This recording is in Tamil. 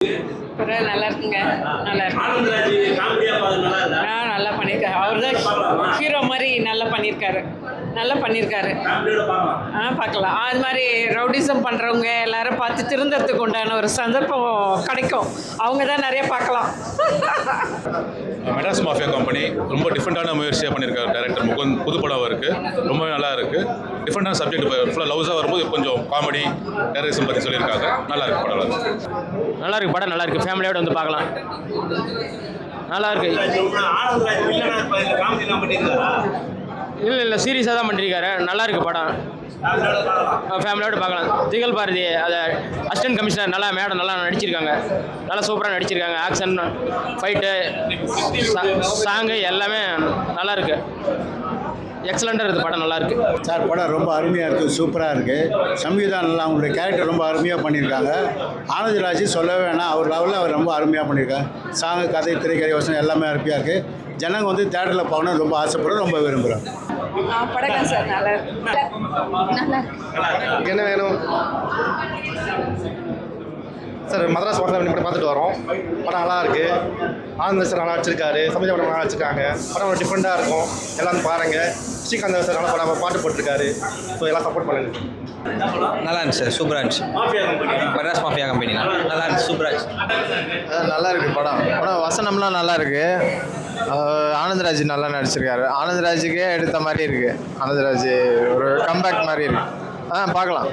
நல்லா இருக்குங்க. நல்லா இருக்கு. ஆனந்தராஜ் காமெடியா நல்லா இருக்கா? நல்லா பண்ணியிருக்காரு. அவர் தான் ஹீரோ மாதிரி நல்லா பண்ணியிருக்காரு. நல்லா பண்ணியிருக்காரு. ஃபேமிலியோட பார்க்கலாம். பார்க்கலாம். அது மாதிரி ரவுடிசம் பண்ணுறவங்க எல்லாரும் பார்த்து திருந்தறதுக்கு உண்டான ஒரு சந்தர்ப்பம் கிடைக்கும். அவங்க தான் நிறைய பார்க்கலாம். மெட்ராஸ் மாஃபியா கம்பெனி ரொம்ப டிஃப்ரெண்ட்டான முயற்சியாக பண்ணியிருக்காரு டைரக்டர் முகுந்த். புது படம் இருக்குது, ரொம்பவே நல்லா இருக்குது. டிஃப்ரெண்டான சப்ஜெக்ட் ஃபுல்லாக லவ்ஸாக வரும்போது கொஞ்சம் காமெடி டெரரிசம் பற்றி சொல்லியிருக்காங்க. நல்லா இருக்குது படம். நல்லா இருக்குது படம், நல்லா இருக்குது. ஃபேமிலியோடு வந்து பார்க்கலாம். நல்லா இருக்குது. ஆனந்தராஜ் வில்லனா காமெடிலாம் பண்ணியிருக்காரா? இல்லை சீரியஸாக தான் பண்ணியிருக்காரு. நல்லா இருக்குது படம். ஃபேமிலியோடு பார்க்கலாம். திகழ் பாரதி அதை அசிஸ்டன்ட் கமிஷனர் நல்லா மேடம் நல்லா நடிச்சிருக்காங்க. நல்லா சூப்பராக நடிச்சிருக்காங்க. ஆக்ஷன், ஃபைட்டு, சாங்கு எல்லாமே நல்லா இருக்குது. எக்ஸலண்ட்டாக இருக்குது படம். நல்லா இருக்குது சார். படம் ரொம்ப அருமையாக இருக்குது, சூப்பராக இருக்குது. சம்யுதா நல்லா அவங்களுடைய கேரக்டர் ரொம்ப அருமையாக பண்ணியிருக்காங்க. ஆனந்தராஜ் சொல்லவே வேணாம், அவர் லெவலில் அவர் ரொம்ப அருமையாக பண்ணியிருக்காங்க. சாங்கு, கதை, திரைக்கதை, யோசனை எல்லாமே அருமையாக இருக்குது. ஜனங்க வந்து தேட்டரில் போகணும்னு ரொம்ப ஆசைப்படுறோம், ரொம்ப விரும்புகிறோம். படம் சார் நல்லா இருக்கு. என்ன வேணும் சார்? மதராஸ் வாசல் பண்ணி பார்த்துட்டு வரோம். படம் நல்லா இருக்குது. ஆனந்த் சார் நல்லா வச்சிருக்காரு. சமீப படம் நல்லா வச்சுருக்காங்க. படம் ஒரு டிஃப்ரெண்ட்டாக இருக்கும். எல்லாம் பாருங்கள். ஸ்ரீகாந்த் சார் நல்லா படம் பாட்டு போட்டிருக்காரு. ஸோ எல்லாம் சப்போர்ட் பண்ணுங்க. நல்லா இருந்துச்சு சார். சூப்பராக இருந்துச்சு. மெட்ராஸ் மாஃபியா கம்பெனி நல்லா இருந்துச்சு. சூப்பராக இருந்துச்சு. நல்லா இருக்குது படம். வசனம்லாம் நல்லா இருக்குது. ஆனந்தராஜ் நல்லா நடிச்சிருக்காரு. ஆனந்தராஜுக்கே எடுத்த மாதிரி இருக்குது. ஆனந்தராஜ் ஒரு கம்பேக் மாதிரி இருக்குது. பார்க்கலாம்.